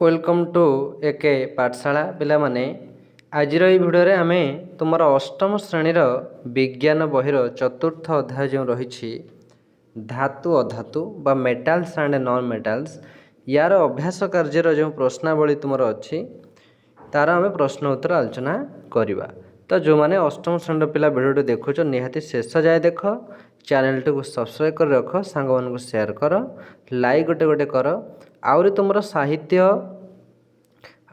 Welcome to एके पाठशाला पिला माने आज भिडियो आमे तुम अष्टम श्रेणीर विज्ञान बहिर चतुर्थ अध्याय जो रही धातु अधातु बा मेटाल्स एंड नॉन मेटाल्स यार अभ्यास कार्यर जो प्रश्नावली तुम अच्छी तार आम प्रश्न उत्तर आलोचना करवा। तो जो मैंने अष्टम श्रेणी पिला भिडियो देखुच निहाती शेष जाए देख चैनल टी सब्सक्राइब कर रख सांग मान शेयर कर लाइक गोटे गोटे कर आउरी तुमर साहित्य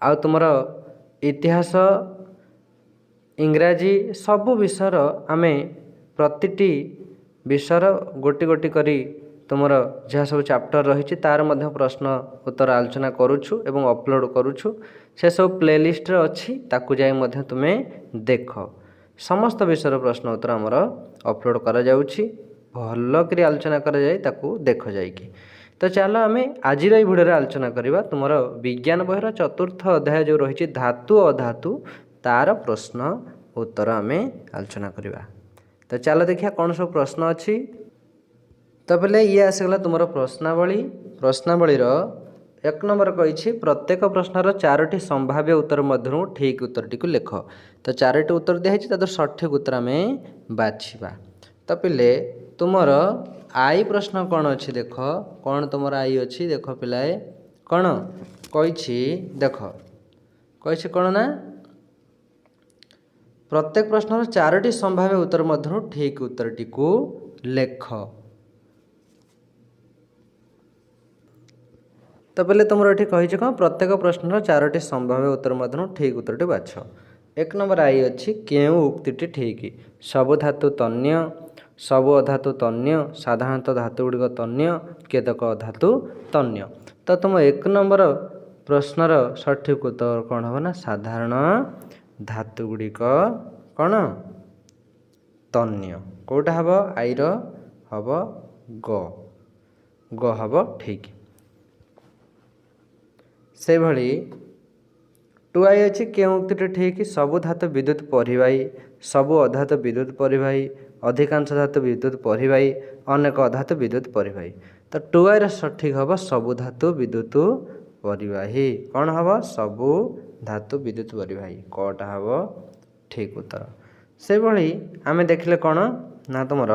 आ तुमर इतिहास इंग्राजी सबु विषयर आमे प्रतिटी विषयर गोटी गोटी करी तुमर जहाँ सब चैप्टर रही तार मध्य प्रश्न उत्तर आलोचना करुछु एवं अपलोड करुछु से सब प्लेलिस्ट अच्छी ताकू जाई मध्य तुमे देख समस्त विषयर प्रश्न उत्तर आमर अपलोड करा जाउछि भल करी आलोचना करा जाई ताकू देख जाइकी। तो चलो आम आज भिडियो आलोचना करवा तुम विज्ञान बहिर चतुर्थ अध्याय जो रही धातु अधातु तार प्रश्न उत्तर आम आलोचना करवा। तो चलो देखिए कौन सब प्रश्न अच्छी। तो पहले ये आसगला तुम प्रश्नावलीर एक नंबर कही प्रत्येक प्रश्नर चारोटी संभाव्य उत्तर मध्य ठीक उत्तरटी को लिख। तो चारोटी उत्तर दिखाई तर सठिक उत्तर आम बाछा। तो पिले तुमर आई प्रश्न कौन अच्छी देख कौन तुम आई अच्छी देख पिलाए कौन कही देख कही कौन ना प्रत्येक प्रश्नर चारोटी संभाव्य उत्तर मध्य ठीक उत्तरटी को लेख। तो पहले तुम ये कही कौन प्रत्येक प्रश्नर चारोटी संभाव्य उत्तर मध्य ठीक उत्तरटी बाछ। एक नंबर आई अच्छी क्यों उक्ति ठीक सबु धातु तन्य सबु अधातु तन्य साधारणतः धातु गुड़िक तन्य केतक अधातु तन्य। तो तुम एक नंबर प्रश्नर सठिक उत्तर कौन हम ना साधारण धातु गुड़िक कौन तन्य कौटा हम आईर हम ग हम ठीक से भली टू आई अच्छी क्यों उक्ति ठीक सबु धातु विद्युत परिवाही सबु अधातु विद्युत परिवाही अधिकांश धातु विद्युत परिवाही अनेक अधातु विद्युत परिवाही। तो टू आई सठिक हम सबु धातु विद्युत परिवाही कौन हम सबु धातु विद्युत परिवाही कटा हम ठीक उत्तर। से भली आमे देखले कौन ना तुमर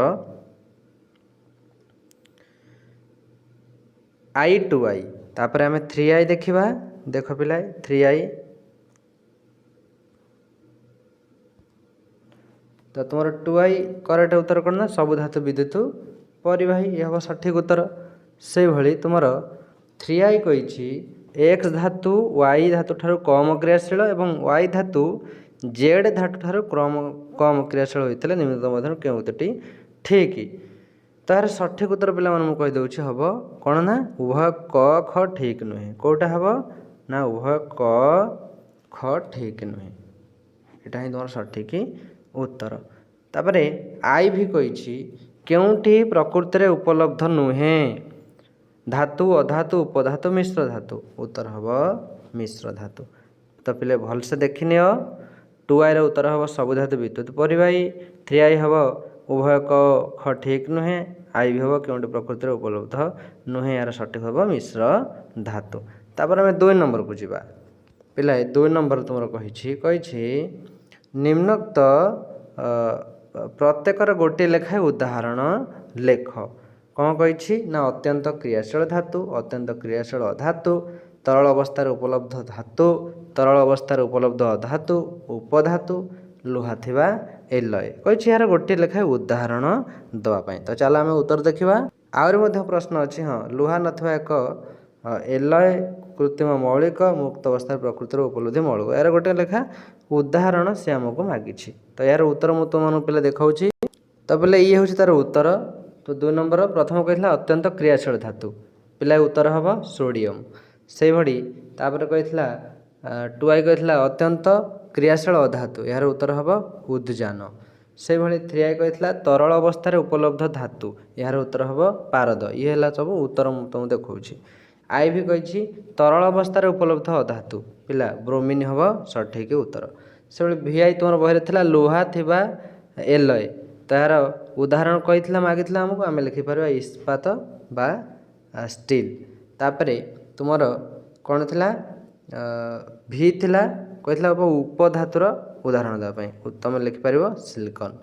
आई टू आई तापर आमे थ्री आई देखा देख पिला थ्री आई। तो तुम टू आई करेक्ट उत्तर कौन ना सबु धातु विद्युत परिवाही यह हम सठिक उत्तर। से भली तुम थ्री आई कही एक्स धातु वाई धातु ठारू कम क्रियाशील एवं वाई धातु जेड धातु ठारू कम क्रियाशील होता निम्नलिखित मध्य क्यों उत्तरटी ठीक। तार सठिक उत्तर पिला मैं कहीदे हम कौन ना उभय क ख ठीक नुहे कौटा हम ना उभय क ख ठीक नुहे यहाँ ही तुम सठिक उत्तर। तापर आई भी कही क्योंटी प्रकृति में उपलब्ध नुहे धातु अधातु उपधातु मिश्र धातु उत्तर हम मिश्र धातु। तो पिले भलसे देखनी टू आई उत्तर हम सबु धातु विद्युत परिवाही थ्री आई हम उभय क ख ठीक नुहे आई भी हम क्योंटी प्रकृति में उपलब्ध नुहे यार सठिक हम मिश्र धातु। तापर आम दुई नंबर को जीवा पिला दुई नंबर तुम कही निम्नोक्त प्रत्येकर गोटे लेखाएं उदाहरण लेख कौन कही ना अत्यंत क्रियाशील धातु अत्यंत क्रियाशील अधातु तरल अवस्था उपलब्ध धातु तरल अवस्था उपलब्ध अधातु उपधातु लुहा थिबा एलय कही यार गोटे लेखाएं उदाहरण दवापाई। तो चलो आम उत्तर देखा आहरी मध्य प्रश्न अच्छी हाँ लुहा नथिबा एक एलय कृत्रिम मौलिक मुक्त अवस्था प्रकृतिर उपलब्धि मौलिक यार गोटे लेखा उदाहरण से आमको मागिछि। तो यार उत्तर मु तुम पे देखा। तो पहले ये हूँ तार उत्तर। तो दुई नंबर प्रथम कही अत्यंत क्रियाशील धातु पिला उत्तर हम सोडियम से भली तापर कही टू आई कही अत्यंत क्रियाशील अधातु यार उत्तर हम उद्जान से भली थ्री आई कही तरल अवस्था उपलब्ध धातु यार उत्तर हम पारद ये है सब उत्तर तुम देखा। आई भी कही तरल अवस्था उपलब्ध अधातु पिला ब्रोमिन हम सठिक उत्तर। से भि आई तुम बहरे थिला लुहा थिबा एलय तो यार उदाहरण कही मागी आमको आम लिखिपर इस्पात बा स्टील। तापर तुमर कौन थिला ଭି ଥିଲା କହିଥିଲା ହେବ ଉପଧାତୁର ଉଦାହରଣ ଦେବା ପାଇଁ ତୁମେ ଲେଖିପାରିବ ସିଲିକନ୍।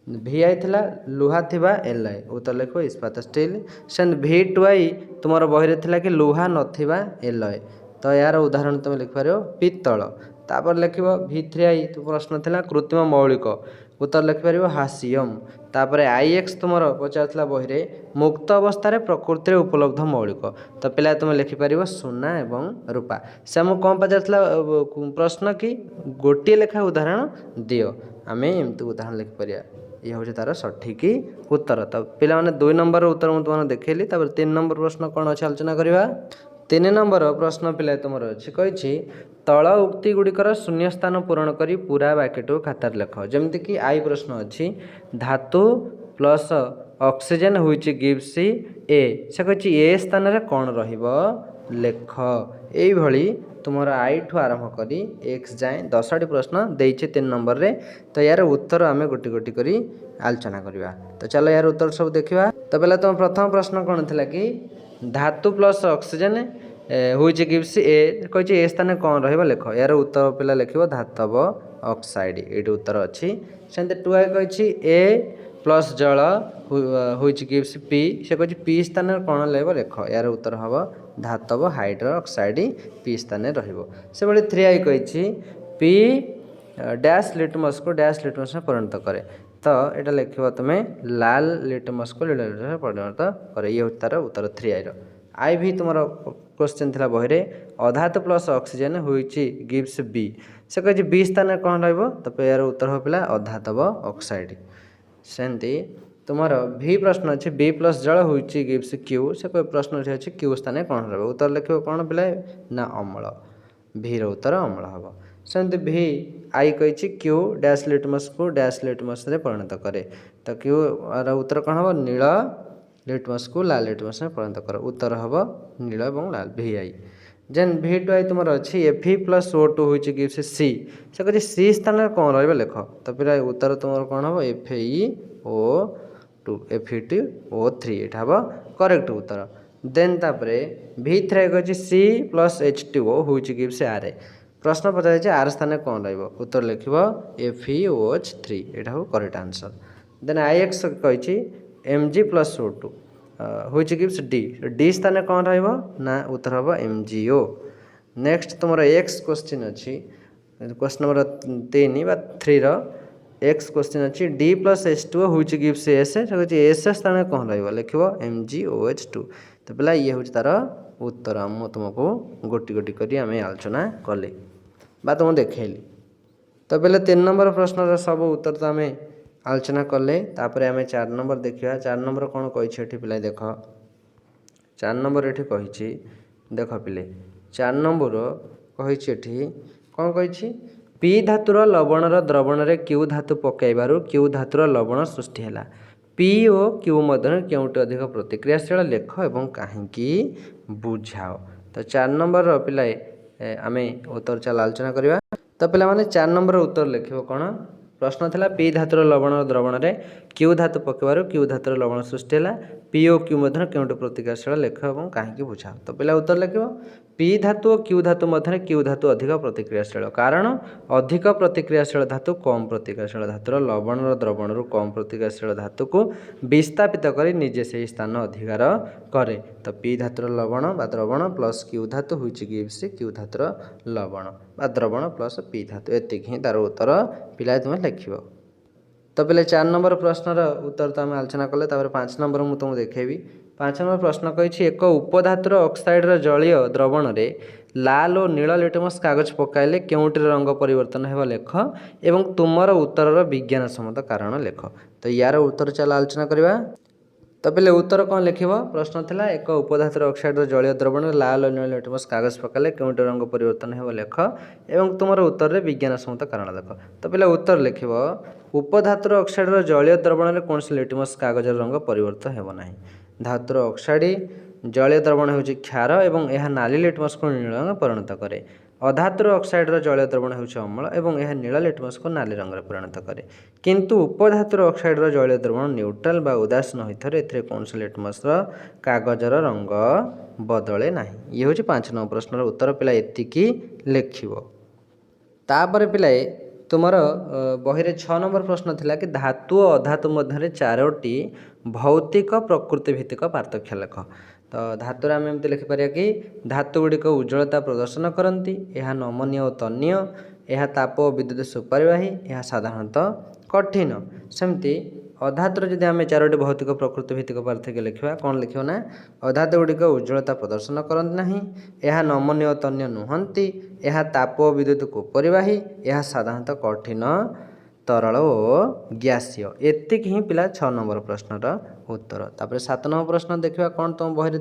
ଭି ଆଇ ଥିଲା ଲୁହା ଥିବା ଏଲ୍ ଆଇ ଉତ୍ତର ଲେଖିବ ଇସ୍ପାତ ଷ୍ଟିଲ୍। ସେମିତି ଭି ଟୁ ଆଇ ତୁମର ବହିରେ ଥିଲା କି ଲୁହା ନଥିବା ଏଲ୍ ଆଇ ତ ଏହାର ଉଦାହରଣ ତୁମେ ଲେଖିପାରିବ ପିତ୍ତଳ। ତାପରେ ଲେଖିବ ଭି ଥ୍ରୀ ଆଇ ପ୍ରଶ୍ନ ଥିଲା କୃତ୍ରିମ ମୌଳିକ ଉତ୍ତର ଲେଖିପାରିବ ହାସିୟମ୍। ତାପରେ ଆଇ ଏକ୍ସ ତୁମର ପଚାରିଥିଲା ବହିରେ ମୁକ୍ତ ଅବସ୍ଥାରେ ପ୍ରକୃତିରେ ଉପଲବ୍ଧ ମୌଳିକ ତ ପିଲା ତୁମେ ଲେଖିପାରିବ ସୁନା ଏବଂ ରୂପା। ସେ ଆମକୁ କ'ଣ ପଚାରିଥିଲା ପ୍ରଶ୍ନ କି ଗୋଟିଏ ଲେଖା ଉଦାହରଣ ଦିଅ ଆମେ ଏମିତି ଉଦାହରଣ ଲେଖିପାରିବା ଇଏ ହେଉଛି ତା'ର ସଠିକ୍ ଉତ୍ତର। ତ ପିଲାମାନେ 2 ନମ୍ବର ଉତ୍ତର ମୁଁ ତୁମମାନଙ୍କୁ ଦେଖେଇଲି। ତାପରେ 3 ନମ୍ବର ପ୍ରଶ୍ନ କ'ଣ ଅଛି ଆଲୋଚନା କରିବା। 3 ନମ୍ବର ପ୍ରଶ୍ନ ପିଲା ତୁମର ଅଛି କହିଛି ତଳ ଉକ୍ତି ଗୁଡ଼ିକର ଶୂନ୍ୟସ୍ଥାନ ପୂରଣ କରି ପୁରା ବାକ୍ୟଟିକୁ ଖାତାରେ ଲେଖ। ଯେମିତିକି ଆଇ ପ୍ରଶ୍ନ ଅଛି ଧାତୁ ପ୍ଲସ୍ ଅକ୍ସିଜେନ୍ ହୁଇଚ୍ ଗିଭ୍ସ ଏ ସେ କହିଛି ଏ ସ୍ଥାନରେ କ'ଣ ରହିବ ଲେଖ। ଏଇଭଳି ତୁମର ଆଇଠୁ ଆରମ୍ଭ କରି ଏକ୍ସ ଯାଏଁ 10ଟି ପ୍ରଶ୍ନ ଦେଇଛି 3 ନମ୍ବରରେ। ତ ଏହାର ଉତ୍ତର ଆମେ ଗୋଟି ଗୋଟି କରି ଆଲୋଚନା କରିବା। ତ ଚାଲ ଏହାର ଉତ୍ତର ସବୁ ଦେଖିବା। ତ ପିଲା ତୁମ ପ୍ରଥମ ପ୍ରଶ୍ନ କ'ଣ ଥିଲା କି ଧାତୁ ପ୍ଲସ୍ ଅକ୍ସିଜେନ୍ ହୁଇଚ୍ ଗିଭ୍ସ ଏ କହିଛି ଏ ସ୍ଥାନରେ କ'ଣ ରହିବ ଲେଖ। ଏହାର ଉତ୍ତର ପିଲା ଲେଖିବ ଧାତବ ଅକ୍ସାଇଡ୍ ଏଇଠି ଉତ୍ତର ଅଛି। ସେମିତି 2 କହିଛି ଏ ପ୍ଲସ୍ ଜଳ ହୁଇଚ୍ ଗିଭ୍ସ ପି ସେ କହିଛି ପି ସ୍ଥାନରେ କ'ଣ ରହିବ ଲେଖ। ଏହାର ଉତ୍ତର ହେବ ଧାତବ ହାଇଡ୍ରୋ ଅକ୍ସାଇଡ୍ ପି ସ୍ଥାନରେ ରହିବ। ସେଭଳି 3 କହିଛି ପି ଡ୍ୟାସ୍ ଲିଟମସ୍କୁ ଡ୍ୟାସ୍ ଲିଟମସ୍ରେ ପରିଣତ କରେ ତ ଏଇଟା ଲେଖିବ ତୁମେ ଲାଲ ଲିଟମସ୍କୁ ଲୀଳ ଲିଟମସ୍ରେ ପରିଣତ କରେ ଇଏ ହେଉଛି ତା'ର ଉତ୍ତର 3 ଆଇ ଭି ତୁମର କ୍ୱେଶ୍ଚିନ୍ ଥିଲା ବହିରେ ଅଧାତୁ ପ୍ଲସ୍ ଅକ୍ସିଜେନ୍ ହୁଇଚ୍ ଗିଭ୍ସ ବି ସେ କହିଛି ବି ସ୍ଥାନରେ କ'ଣ ରହିବ ତ ଏହାର ଉତ୍ତର ହେବ ପିଲା ଅଧାତବ ଅକ୍ସାଇଡ୍। ସେମିତି ତୁମର ଭି ପ୍ରଶ୍ନ ଅଛି ବି ପ୍ଲସ୍ ଜଳ ହୁଇଚ୍ ଗିଭ୍ସ କ୍ୟୁ ସେ ପ୍ରଶ୍ନଟି ଅଛି କ୍ୟୁ ସ୍ଥାନରେ କ'ଣ ରହିବ ଉତ୍ତର ଲେଖିବ କ'ଣ ପିଲା ନା ଅମ୍ଳ ଭିର ଉତ୍ତର ଅମ୍ଳ ହେବ। ସେମିତି ଭି ଆଇ କହିଛି କ୍ୟୁ ଡ୍ୟାସ୍ ଲିଟମସ୍କୁ ଡ୍ୟାସ୍ ଲିଟମସ୍ରେ ପରିଣତ କରେ ତ କ୍ୟୁ ର ଉତ୍ତର କ'ଣ ହେବ ନୀଳ ଲିଟମସ୍କୁ ଲାଲ ଲିଟମସ୍ରେ ପରିଣତ କର ଉତ୍ତର ହେବ ନୀଳ ଏବଂ ଲାଲ V I. Then V two I ତୁମର ଅଛି F E plus O two which gives C ସେ କହିଛି ସି ସ୍ଥାନରେ କ'ଣ ରହିବ ଲେଖ ତ ପିଲା ଉତ୍ତର ତୁମର କ'ଣ ହେବ F E O two F E T O 3 ଏଇଟା ହେବ କରେକ୍ଟ ଉତ୍ତର। ଦେନ୍ ତାପରେ ଭି ଥ୍ରୀ କହିଛି C plus H two O which gives R ପ୍ରଶ୍ନ ପଚାରିଛି ଆର୍ ସ୍ଥାନରେ କ'ଣ ରହିବ ଉତ୍ତର ଲେଖିବ ଏଫ୍ ଇ ଓ ଏଚ୍ 3 ଏଇଟା ହେବ correct answer. Then I X କହିଛି M G plus O two which gives D D ସ୍ଥାନରେ କ'ଣ ରହିବ ନା ଉତ୍ତର ହେବ ଏମ୍ ଜି ଓ। ନେକ୍ସଟ ତୁମର ଏକ୍ସ କ୍ୱେଶ୍ଚିନ୍ ଅଛି କ୍ୱେଶ୍ଚିନ୍ ନମ୍ବର 3 ବା 3ର ଏକ୍ସ କ୍ୱେଶ୍ଚିନ୍ ଅଛି D plus H two which gives S ସେ କହିଛି ଏସ୍ ସ୍ଥାନରେ କ'ଣ ରହିବ ଲେଖିବ ଏମ୍ ଜି ଓ ଏଚ୍ 2 ତ ପିଲା ଇଏ ହେଉଛି ତା'ର ଉତ୍ତର। ମୁଁ ତୁମକୁ ଗୋଟି ଗୋଟି କରି ଆମେ ଆଲୋଚନା କଲେ ବା ତୁମକୁ ଦେଖେଇଲି। ତ ପିଲା 3 ନମ୍ବର ପ୍ରଶ୍ନର ସବୁ ଉତ୍ତର ତ ଆମେ ଆଲୋଚନା କଲେ। ତାପରେ ଆମେ 4 ନମ୍ବର ଦେଖିବା। 4 ନମ୍ବର କ'ଣ କହିଛି ଏଠି ପିଲା ଦେଖ 4 ନମ୍ବର ଏଠି କହିଛି ଦେଖ ପିଲେ 4 ନମ୍ବର କହିଛି ଏଠି କ'ଣ କହିଛି ପି ଧାତୁର ଲବଣର ଦ୍ରବଣରେ କ୍ୟୁ ଧାତୁ ପକାଇବାରୁ କ୍ୟୁ ଧାତୁର ଲବଣ ସୃଷ୍ଟି ହେଲା ପି ଓ କ୍ୟୁ ମଧ୍ୟରେ କେଉଁଟି ଅଧିକ ପ୍ରତିକ୍ରିୟାଶୀଳ ଲେଖ ଏବଂ କାହିଁକି ବୁଝାଅ। ତ 4 ନମ୍ବରର ପିଲା ଆମେ ଉତ୍ତର ଚାଲ ଆଲୋଚନା କରିବା। ତ ପିଲାମାନେ 4 ନମ୍ବର ଉତ୍ତର ଲେଖିବ କ'ଣ ପ୍ରଶ୍ନ ଥିଲା ପି ଧାତୁର ଲବଣର ଦ୍ରବଣରେ କ୍ୟୁ ଧାତୁ ପକାଇବାରୁ କ୍ୟୁ ଧାତୁର ଲବଣ ସୃଷ୍ଟି ହେଲା ପି ଓ କ୍ୟୁ ମଧ୍ୟରେ କେଉଁଟି ପ୍ରତିକ୍ରିୟାଶୀଳ ଲେଖ ଏବଂ କାହିଁକି ବୁଝାଅ। ତ ପିଲା ଉତ୍ତର ଲେଖିବ ପି ଧାତୁ ଓ କ୍ୟୁ ଧାତୁ ମଧ୍ୟରେ କ୍ୟୁ ଧାତୁ ଅଧିକ ପ୍ରତିକ୍ରିୟାଶୀଳ କାରଣ ଅଧିକ ପ୍ରତିକ୍ରିୟାଶୀଳ ଧାତୁ କମ୍ ପ୍ରତିକ୍ରିୟାଶୀଳ ଧାତୁର ଲବଣର ଦ୍ରବଣରୁ କମ୍ ପ୍ରତିକ୍ରିୟାଶୀଳ ଧାତୁକୁ ବିସ୍ଥାପିତ କରି ନିଜେ ସେହି ସ୍ଥାନ ଅଧିକାର କରେ ତ ପି ଧାତୁର ଲବଣ ବା ଦ୍ରବଣ ପ୍ଲସ୍ କ୍ୟୁ ଧାତୁ ହୁଇଚ୍ ଗିଭ୍ସ କ୍ୟୁ ଧାତୁର ଲବଣ ବା ଦ୍ରବଣ ପ୍ଲସ୍ ପି ଧାତୁ ଏତିକି ହିଁ ତା'ର ଉତ୍ତର ପିଲା ତୁମେ ଲେଖିବ। ତ ପିଲା 4 ନମ୍ବର ପ୍ରଶ୍ନର ଉତ୍ତର ତ ଆମେ ଆଲୋଚନା କଲେ। ତାପରେ 5 ନମ୍ବର ମୁଁ ତୁମକୁ ଦେଖେଇବି। 5 ନମ୍ବର ପ୍ରଶ୍ନ କହିଛି ଏକ ଉପଧାତୁର ଅକ୍ସାଇଡ଼ର ଜଳୀୟ ଦ୍ରବଣରେ ଲାଲ ଓ ନୀଳ ଲିଟମସ୍ କାଗଜ ପକାଇଲେ କେଉଁଟିର ରଙ୍ଗ ପରିବର୍ତ୍ତନ ହେବ ଲେଖ ଏବଂ ତୁମର ଉତ୍ତରର ବିଜ୍ଞାନସମ୍ମତ କାରଣ ଲେଖ। ତ ୟାର ଉତ୍ତର ଚାଲ ଆଲୋଚନା କରିବା। ତ ପିଲେ ଉତ୍ତର କ'ଣ ଲେଖିବ ପ୍ରଶ୍ନ ଥିଲା ଏକ ଉପଧାତୁର ଅକ୍ସାଇଡ଼ର ଜଳୀୟ ଦ୍ରବଣରେ ଲାଲ ଓ ନୀଳ ଲିଟମସ୍ କାଗଜ ପକାଇଲେ କେଉଁଟିର ରଙ୍ଗ ପରିବର୍ତ୍ତନ ହେବ ଲେଖ ଏବଂ ତୁମର ଉତ୍ତରରେ ବିଜ୍ଞାନସମ୍ମତ କାରଣ ଲେଖ। ତ ପିଲା ଉତ୍ତର ଲେଖିବ ଉପଧାତୁର ଅକ୍ସାଇଡ଼ର ଜଳୀୟ ଦ୍ରବଣରେ କୌଣସି ଲିଟମସ୍ କାଗଜର ରଙ୍ଗ ପରିବର୍ତ୍ତନ ହେବ ନାହିଁ। ଧାତୁର ଅକ୍ସାଇଡ଼ ଜଳୀୟ ଦ୍ରବଣ ହେଉଛି କ୍ଷାର ଏବଂ ଏହା ନାଲି ଲିଟମସ୍କୁ ନୀଳ ରଙ୍ଗ ପରିଣତ କରେ। अधातुर अक्साइड्र जलीय द्रवण होउछि अम्ल एवं यह नील लिटमस को नाली रंग परिणत करे किंतु उपधातुर अक्साइड्र जलीय द्रवण न्यूट्राल बा उदासीन होइथार एथिरे कोनसे लिटमसर कागजर रंग बदले नाही। ये होछि 5 नंबर प्रश्नर उत्तर पिला एतिकी लेखिबो। तापर पिलाए तुमर बही रे 6 नंबर प्रश्न थिला कि धातु और अधातु मध्य 4टी भौतिक प्रकृति भित्तिक पार्थक्य लेख। तो धातुर आम एमती लिखिपर कि धातु गुड़िक उज्ज्वलता प्रदर्शन करती, यह नमनीय और तन्य, यह ताप और विद्युत सुपरिवाही, यह साधारणतः कठिन। सेमती अधातुर जदि आम 4टी भौतिक प्रकृति भित्तिक पार्थक्य लिखा कौन लिखा ना अधातु गुड़िक उज्ज्वलता प्रदर्शन करती नहीं, यह नमनीय और तन्य नुहंती, यह ताप और विद्युत कुपरिवाही, यह साधारणतः कठिन तरल और ग्यासीय। एतिक ही पिला 6 नंबर प्रश्नर उत्तर। तापर 7 नंबर प्रश्न देखा कौन तुम बही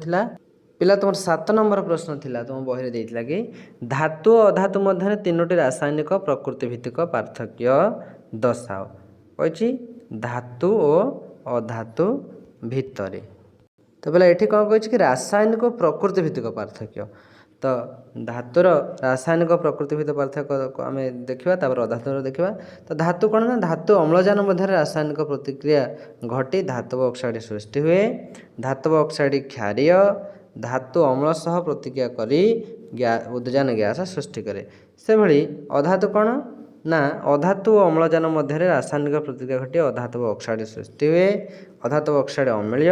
पिला तुम 7 नंबर प्रश्न थिला तुम बही देइथिला कि धातु और अधातु मध्य 3टी रासायनिक प्रकृति भित्तिक पार्थक्य दर्शाओ कही धातु और अधातु भितरे। तो पिला एठी कौन कही कि रासायनिक प्रकृति भित्तिक पार्थक्य। तो धातुर रासायनिक प्रकृति भित्तिक पार्थक्य आम देखा अधातुर देखा। तो धातु कौन ना धातु अम्लजान मध्य रासायनिक प्रतिक्रिया घटी धातव अक्साइड सृष्टि हुए, धातव अक्साइड क्षारीय धातु अम्ल सह प्रतिक्रिया करी उद्जान गैस सृष्टि करे। से भली अधातु कौन ना अधातु अम्लजान मध्य रासायनिक प्रतिक्रिया घटी अधातव अक्साइड सृष्टि हुए, अधातव अक्साइड अम्लीय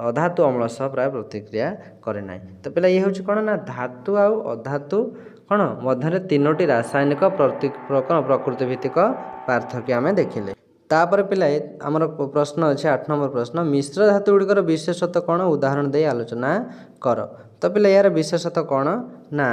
अधातु अम्ल सह प्राय प्रतिक्रिया करे ना। तो पिला ये हूँ कौन ना धातु आउ अधातु कौन मध्य 3टी रासायनिक प्रकृति भित्तिक पार्थक्य आम देखिले। तापर पिलाए आमर प्रश्न अच्छे 8 नंबर प्रश्न मिश्र धातु गुड़िकर विशेषत्व कौन उदाहरण दे आलोचना कर। तो पिला यार विशेषत्व कौन ना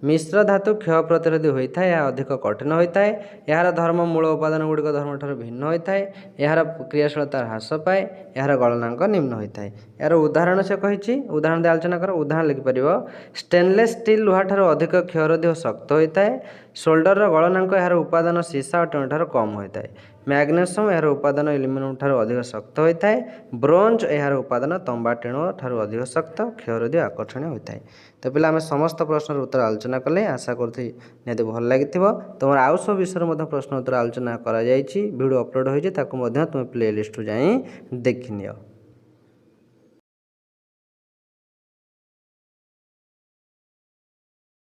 मिश्र धातु क्षय प्रतिरोधी होता है, यह अधिक कठिन होता है, यार धर्म मूल उपादान गुड़िक धर्म ठार भिन्न होता है, यार क्रियाशीलता ह्रास पाए, यार गलनांक निम्न होता है। यार उदाहरण से कही उदाहरण दे आलोचना कर। उदाहरण लिखिपर स्टेनलेस स्टील लुहा ठार अधिक क्षयरोधी और शक्त होता है, शोल्डर गलनांक यार उपादान सीसा और टेण ठार कम होता है, मैग्नेशियम यार उपादान एल्युमिनियम ठार अधिक शक्त होता है, ब्रोंज यार उपादान तंबा टेण ठार अधिक शक्त क्षयरोधी आकर्षणीय होता है। तो पिला आम समस्त प्रश्न उत्तर आलोचना कले आशा करती निहाती भल लगी तुम आउ सब विषय प्रश्न उत्तर आलोचना करा वीडियो अपलोड होती तुम प्ले लिस्ट जाई देखि नियो।